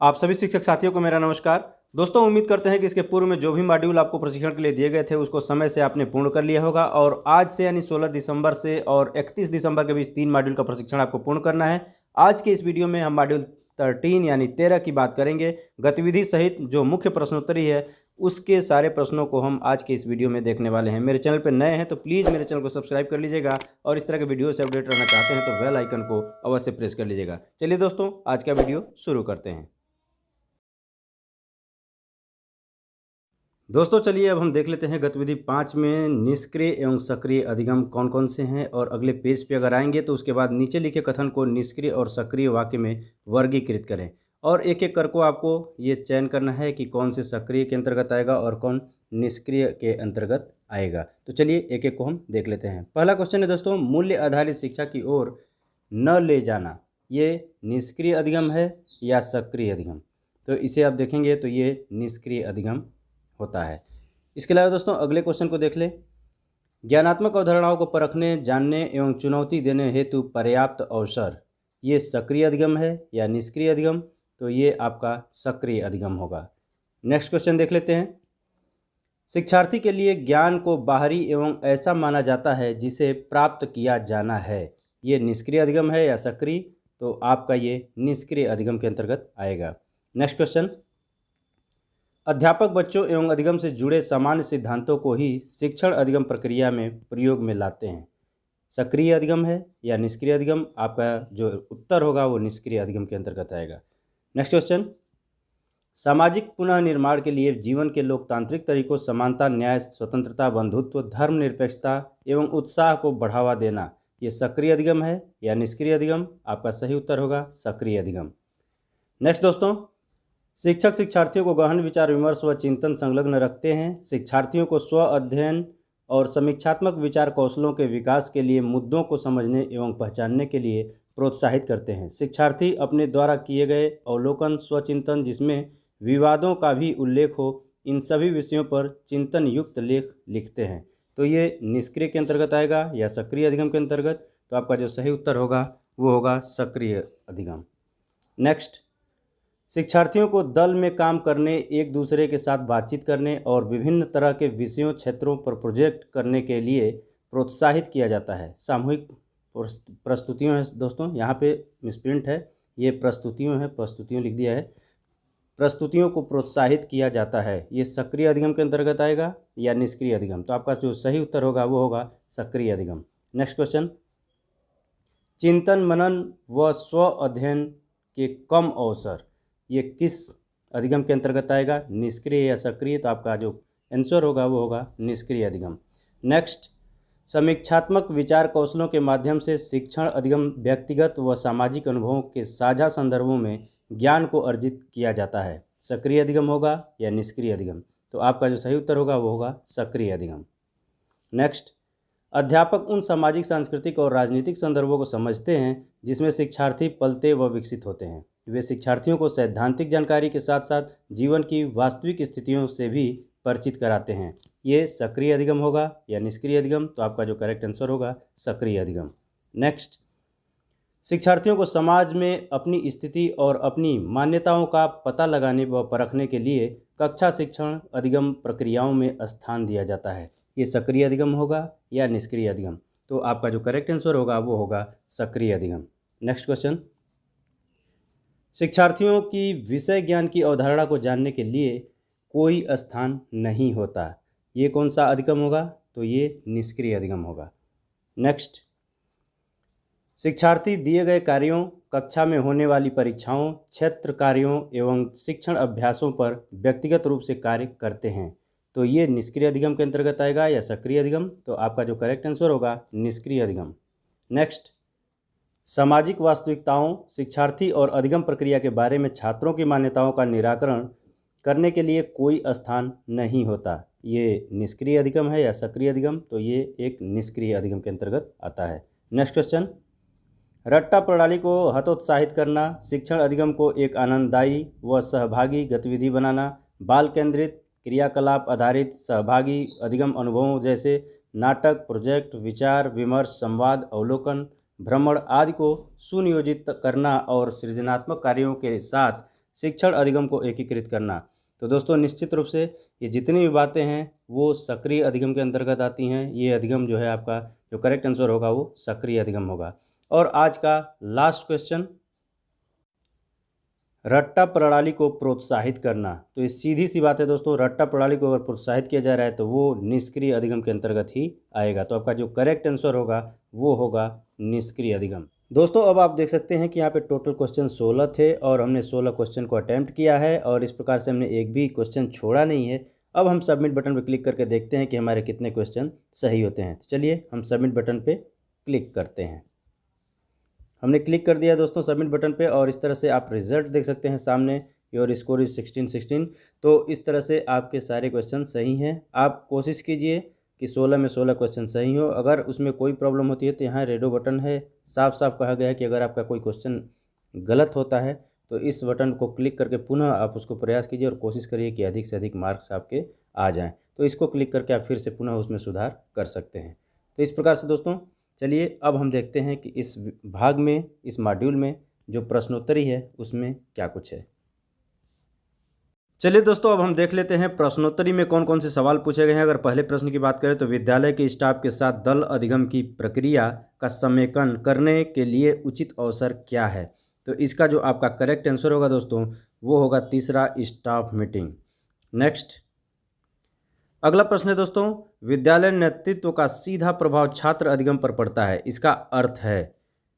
आप सभी शिक्षक साथियों को मेरा नमस्कार। दोस्तों, उम्मीद करते हैं कि इसके पूर्व में जो भी मॉड्यूल आपको प्रशिक्षण के लिए दिए गए थे उसको समय से आपने पूर्ण कर लिया होगा और आज से यानी 16 दिसंबर से और 31 दिसंबर के बीच 3 मॉड्यूल का प्रशिक्षण आपको पूर्ण करना है। आज के इस वीडियो में हम मॉड्यूल 13 यानी 13 की बात करेंगे। गतिविधि सहित जो मुख्य प्रश्नोत्तरी है उसके सारे प्रश्नों को हम आज के इस वीडियो में देखने वाले हैं। मेरे चैनल पर नए हैं तो प्लीज़ मेरे चैनल को सब्सक्राइब कर लीजिएगा और इस तरह के वीडियो से अपडेट रहना चाहते हैं तो बेल आइकन को अवश्य प्रेस कर लीजिएगा। चलिए दोस्तों, आज का वीडियो शुरू करते हैं। दोस्तों चलिए अब हम देख लेते हैं गतिविधि 5 में निष्क्रिय एवं सक्रिय अधिगम कौन कौन से हैं। और अगले पेज पे अगर आएंगे तो उसके बाद नीचे लिखे कथन को निष्क्रिय और सक्रिय वाक्य में वर्गीकृत करें और एक एक करके आपको ये चयन करना है कि कौन से सक्रिय के अंतर्गत आएगा और कौन निष्क्रिय के अंतर्गत आएगा। तो चलिए एक एक को हम देख लेते हैं। पहला क्वेश्चन है दोस्तों, मूल्य आधारित शिक्षा की ओर न ले जाना, ये निष्क्रिय अधिगम है या सक्रिय अधिगम? तो इसे आप देखेंगे तो ये निष्क्रिय अधिगम होता है। इसके अलावा दोस्तों अगले क्वेश्चन को देख ले। ज्ञानात्मक अवधारणाओं को परखने, जानने एवं चुनौती देने हेतु पर्याप्त अवसर, ये सक्रिय अधिगम है या निष्क्रिय अधिगम? तो ये आपका सक्रिय अधिगम होगा। नेक्स्ट क्वेश्चन देख लेते हैं। शिक्षार्थी के लिए ज्ञान को बाहरी एवं ऐसा माना जाता है जिसे प्राप्त किया जाना है, ये निष्क्रिय अधिगम है या सक्रिय? तो आपका ये निष्क्रिय अधिगम के अंतर्गत आएगा। नेक्स्ट क्वेश्चन, अध्यापक बच्चों एवं अधिगम से जुड़े सामान्य सिद्धांतों को ही शिक्षण अधिगम प्रक्रिया में प्रयोग में लाते हैं, सक्रिय अधिगम है या निष्क्रिय अधिगम? आपका जो उत्तर होगा वो निष्क्रिय अधिगम के अंतर्गत आएगा। नेक्स्ट क्वेश्चन, सामाजिक पुनः निर्माण के लिए जीवन के लोकतांत्रिक तरीकों समानता, न्याय, स्वतंत्रता, बंधुत्व, धर्मनिरपेक्षता एवं उत्साह को बढ़ावा देना, ये सक्रिय अधिगम है या निष्क्रिय अधिगम? आपका सही उत्तर होगा सक्रिय अधिगम। नेक्स्ट दोस्तों, शिक्षक शिक्षार्थियों को गहन विचार विमर्श व चिंतन संलग्न रखते हैं, शिक्षार्थियों को स्व अध्ययन और समीक्षात्मक विचार कौशलों के विकास के लिए मुद्दों को समझने एवं पहचानने के लिए प्रोत्साहित करते हैं। शिक्षार्थी अपने द्वारा किए गए अवलोकन, स्वचिंतन जिसमें विवादों का भी उल्लेख हो, इन सभी विषयों पर चिंतन युक्त लेख लिखते हैं। तो ये निष्क्रिय के अंतर्गत आएगा या सक्रिय अधिगम के अंतर्गत? तो आपका जो सही उत्तर होगा वो होगा सक्रिय अधिगम। नेक्स्ट, शिक्षार्थियों को दल में काम करने, एक दूसरे के साथ बातचीत करने और विभिन्न तरह के विषयों क्षेत्रों पर प्रोजेक्ट करने के लिए प्रोत्साहित किया जाता है। सामूहिक प्रस्तुतियों है दोस्तों, यहाँ पे मिसप्रिंट है, ये प्रस्तुतियों है, प्रस्तुतियों लिख दिया है। प्रस्तुतियों को प्रोत्साहित किया जाता है, ये सक्रिय अधिगम के अंतर्गत आएगा या निष्क्रिय अधिगम? तो आपका जो सही उत्तर होगा वो होगा सक्रिय अधिगम। नेक्स्ट क्वेश्चन, चिंतन मनन व स्व अध्ययन के कम अवसर, ये किस अधिगम के अंतर्गत आएगा, निष्क्रिय या सक्रिय? तो आपका जो आंसर होगा वो होगा निष्क्रिय अधिगम। नेक्स्ट, समीक्षात्मक विचार कौशलों के माध्यम से शिक्षण अधिगम व्यक्तिगत व सामाजिक अनुभवों के साझा संदर्भों में ज्ञान को अर्जित किया जाता है, सक्रिय अधिगम होगा या निष्क्रिय अधिगम? तो आपका जो सही उत्तर होगा वो होगा सक्रिय अधिगम। नेक्स्ट, अध्यापक उन सामाजिक, सांस्कृतिक और राजनीतिक संदर्भों को समझते हैं जिसमें शिक्षार्थी पलते व विकसित होते हैं। वे शिक्षार्थियों को सैद्धांतिक जानकारी के साथ साथ जीवन की वास्तविक स्थितियों से भी परिचित कराते हैं, ये सक्रिय अधिगम होगा या निष्क्रिय अधिगम? तो आपका जो करेक्ट आंसर होगा सक्रिय अधिगम। नेक्स्ट, शिक्षार्थियों को समाज में अपनी स्थिति और अपनी मान्यताओं का पता लगाने व परखने के लिए कक्षा शिक्षण अधिगम प्रक्रियाओं में स्थान दिया जाता है, ये सक्रिय अधिगम होगा या निष्क्रिय अधिगम? तो आपका जो करेक्ट आंसर होगा वो होगा सक्रिय अधिगम। नेक्स्ट क्वेश्चन, शिक्षार्थियों की विषय ज्ञान की अवधारणा को जानने के लिए कोई स्थान नहीं होता, ये कौन सा अधिगम होगा? तो ये निष्क्रिय अधिगम होगा। नेक्स्ट, शिक्षार्थी दिए गए कार्यों, कक्षा में होने वाली परीक्षाओं, क्षेत्र कार्यों एवं शिक्षण अभ्यासों पर व्यक्तिगत रूप से कार्य करते हैं, तो ये निष्क्रिय अधिगम के अंतर्गत आएगा या सक्रिय अधिगम? तो आपका जो करेक्ट आंसर होगा निष्क्रिय अधिगम। नेक्स्ट, सामाजिक वास्तविकताओं, शिक्षार्थी और अधिगम प्रक्रिया के बारे में छात्रों की मान्यताओं का निराकरण करने के लिए कोई स्थान नहीं होता, ये निष्क्रिय अधिगम है या सक्रिय अधिगम? तो ये एक निष्क्रिय अधिगम के अंतर्गत आता है। नेक्स्ट क्वेश्चन, रट्टा प्रणाली को हतोत्साहित करना, शिक्षण अधिगम को एक आनंददायी व सहभागी गतिविधि बनाना, बाल केंद्रित क्रियाकलाप आधारित सहभागी अधिगम अनुभवों जैसे नाटक, प्रोजेक्ट, विचार विमर्श, संवाद, अवलोकन, भ्रमण आदि को सुनियोजित करना और सृजनात्मक कार्यों के साथ शिक्षण अधिगम को एकीकृत करना। तो दोस्तों निश्चित रूप से ये जितनी भी बातें हैं वो सक्रिय अधिगम के अंतर्गत आती हैं। ये अधिगम जो है आपका जो करेक्ट आंसर होगा वो सक्रिय अधिगम होगा। और आज का लास्ट क्वेश्चन, रट्टा प्रणाली को प्रोत्साहित करना। तो ये सीधी सी बात है दोस्तों, रट्टा प्रणाली को अगर प्रोत्साहित किया जा रहा है तो वो निष्क्रिय अधिगम के अंतर्गत ही आएगा। तो आपका जो करेक्ट आंसर होगा वो होगा निष्क्रिय अधिगम। दोस्तों अब आप देख सकते हैं कि यहाँ पे टोटल क्वेश्चन 16 थे और हमने 16 क्वेश्चन को अटैम्प्ट किया है और इस प्रकार से हमने एक भी क्वेश्चन छोड़ा नहीं है। अब हम सबमिट बटन पर क्लिक करके देखते हैं कि हमारे कितने क्वेश्चन सही होते हैं। तो चलिए हम सबमिट बटन पर क्लिक करते हैं। हमने क्लिक कर दिया दोस्तों सबमिट बटन पे और इस तरह से आप रिजल्ट देख सकते हैं सामने, योर स्कोर इज 16 तो इस तरह से आपके सारे क्वेश्चन सही हैं। आप कोशिश कीजिए कि 16 में 16 क्वेश्चन सही हो। अगर उसमें कोई प्रॉब्लम होती है तो यहाँ रेडो बटन है, साफ साफ कहा गया है कि अगर आपका कोई क्वेश्चन गलत होता है तो इस बटन को क्लिक करके पुनः आप उसको प्रयास कीजिए और कोशिश करिए कि अधिक से अधिक मार्क्स आपके आ जाएँ। तो इसको क्लिक करके आप फिर से पुनः उसमें सुधार कर सकते हैं। तो इस प्रकार से दोस्तों चलिए अब हम देखते हैं कि इस भाग में, इस मॉड्यूल में जो प्रश्नोत्तरी है उसमें क्या कुछ है। चलिए दोस्तों अब हम देख लेते हैं प्रश्नोत्तरी में कौन कौन से सवाल पूछे गए हैं। अगर पहले प्रश्न की बात करें तो विद्यालय के स्टाफ के साथ दल अधिगम की प्रक्रिया का समेकन करने के लिए उचित अवसर क्या है। तो इसका जो आपका करेक्ट आंसर होगा दोस्तों वो होगा तीसरा, स्टाफ मीटिंग। नेक्स्ट अगला प्रश्न है दोस्तों, विद्यालय नेतृत्व का सीधा प्रभाव छात्र अधिगम पर पड़ता है, इसका अर्थ है।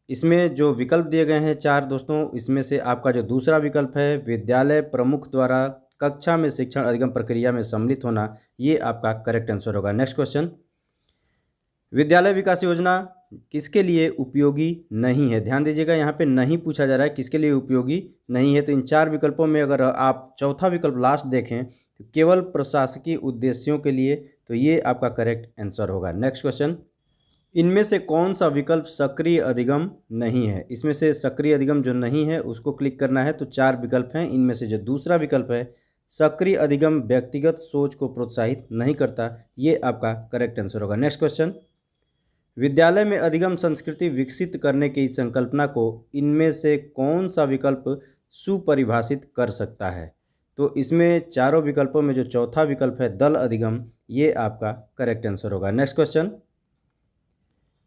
इसमें जो विकल्प दिए गए हैं 4 दोस्तों, इसमें से आपका जो दूसरा विकल्प है विद्यालय प्रमुख द्वारा कक्षा में शिक्षण अधिगम प्रक्रिया में सम्मिलित होना, ये आपका करेक्ट आंसर होगा। नेक्स्ट क्वेश्चन, विद्यालय विकास योजना किसके लिए उपयोगी नहीं है। ध्यान दीजिएगा यहाँ पे नहीं पूछा जा रहा है किसके लिए उपयोगी नहीं है। तो इन 4 विकल्पों में अगर आप चौथा विकल्प लास्ट देखें तो केवल प्रशासकीय उद्देश्यों के लिए, तो ये आपका करेक्ट आंसर होगा। नेक्स्ट क्वेश्चन, इनमें से कौन सा विकल्प सक्रिय अधिगम नहीं है। इसमें से सक्रिय अधिगम जो नहीं है उसको क्लिक करना है। तो 4 विकल्प हैं, इनमें से जो दूसरा विकल्प है सक्रिय अधिगम व्यक्तिगत सोच को प्रोत्साहित नहीं करता, ये आपका करेक्ट आंसर होगा। नेक्स्ट क्वेश्चन, विद्यालय में अधिगम संस्कृति विकसित करने की संकल्पना को इनमें से कौन सा विकल्प सुपरिभाषित कर सकता है। तो इसमें चारों विकल्पों में जो चौथा विकल्प है दल अधिगम, ये आपका करेक्ट आंसर होगा। नेक्स्ट क्वेश्चन,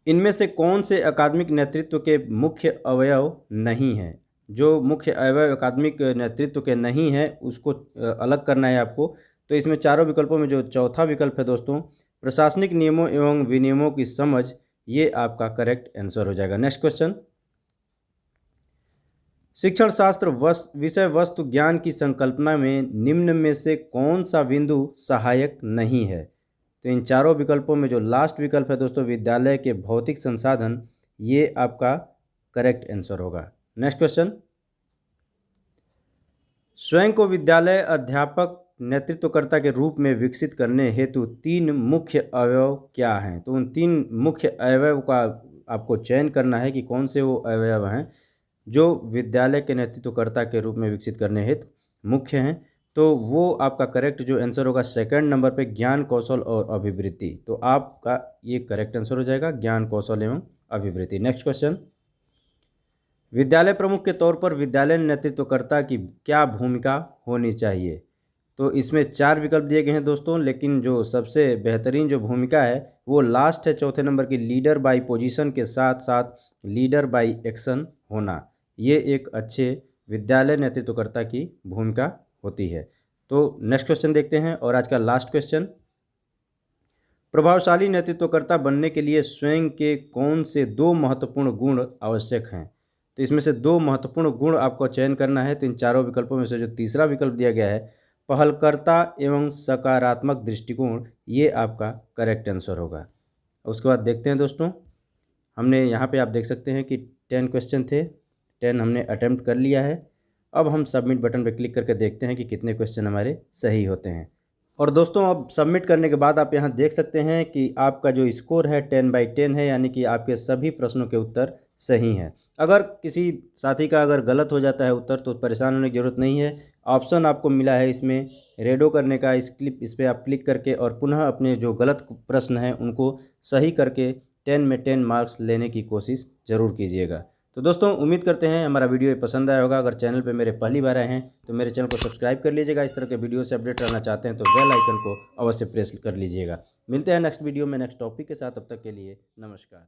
इनमें से कौन से अकादमिक नेतृत्व के मुख्य अवयव नहीं हैं। जो मुख्य अवयव अकादमिक नेतृत्व के नहीं हैं उसको अलग करना है आपको। तो इसमें चारों विकल्पों में जो चौथा विकल्प है दोस्तों प्रशासनिक नियमों एवं विनियमों की समझ, ये आपका करेक्ट आंसर हो जाएगा। नेक्स्ट क्वेश्चन, शिक्षण शास्त्र विषय वस्तु ज्ञान की संकल्पना में निम्न में से कौन सा बिंदु सहायक नहीं है। तो इन चारों विकल्पों में जो लास्ट विकल्प है दोस्तों विद्यालय के भौतिक संसाधन, ये आपका करेक्ट आंसर होगा। नेक्स्ट क्वेश्चन, स्वयं को विद्यालय अध्यापक नेतृत्वकर्ता के रूप में विकसित करने हेतु 3 मुख्य अवयव क्या हैं। तो उन 3 मुख्य अवयव का आपको चयन करना है कि कौन से वो अवयव हैं जो विद्यालय के नेतृत्वकर्ता के रूप में विकसित करने हेतु मुख्य हैं। तो वो आपका करेक्ट जो आंसर होगा सेकंड नंबर पे ज्ञान कौशल और अभिवृत्ति। तो आपका ये करेक्ट आंसर हो जाएगा ज्ञान कौशल एवं अभिवृत्ति। नेक्स्ट क्वेश्चन, विद्यालय प्रमुख के तौर पर विद्यालय नेतृत्वकर्ता की क्या भूमिका होनी चाहिए। तो इसमें 4 विकल्प दिए गए हैं दोस्तों, लेकिन जो सबसे बेहतरीन जो भूमिका है वो लास्ट है चौथे नंबर की, लीडर बाय पोजीशन के साथ साथ लीडर बाय एक्शन होना। ये एक अच्छे विद्यालय नेतृत्वकर्ता की भूमिका होती है। तो नेक्स्ट क्वेश्चन देखते हैं और आज का लास्ट क्वेश्चन, प्रभावशाली नेतृत्वकर्ता बनने के लिए स्वयं के कौन से 2 महत्वपूर्ण गुण आवश्यक हैं। तो इसमें से 2 महत्वपूर्ण गुण आपको चयन करना है। तो इन चारों विकल्पों में से जो तीसरा विकल्प दिया गया है पहलकर्ता एवं सकारात्मक दृष्टिकोण, ये आपका करेक्ट आंसर होगा। उसके बाद देखते हैं दोस्तों, हमने यहाँ पे आप देख सकते हैं कि 10 क्वेश्चन थे, 10 हमने अटेम्प्ट कर लिया है। अब हम सबमिट बटन पर क्लिक करके देखते हैं कि कितने क्वेश्चन हमारे सही होते हैं। और दोस्तों अब सबमिट करने के बाद आप यहाँ देख सकते हैं कि आपका जो स्कोर है 10/10 है, यानी कि आपके सभी प्रश्नों के उत्तर सही हैं। अगर किसी साथी का अगर गलत हो जाता है उत्तर तो परेशान होने की ज़रूरत नहीं है। ऑप्शन आपको मिला है इसमें रेडो करने का, इस पर आप क्लिक करके और पुनः अपने जो गलत प्रश्न हैं उनको सही करके 10 में 10 मार्क्स लेने की कोशिश ज़रूर कीजिएगा। तो दोस्तों उम्मीद करते हैं हमारा वीडियो पसंद आया होगा। अगर चैनल पे मेरे पहली बार आए हैं तो मेरे चैनल को सब्सक्राइब कर लीजिएगा। इस तरह के वीडियो से अपडेट रहना चाहते हैं तो बेल आइकन को अवश्य प्रेस कर लीजिएगा। मिलते हैं नेक्स्ट वीडियो में नेक्स्ट टॉपिक के साथ। तब तक के लिए नमस्कार।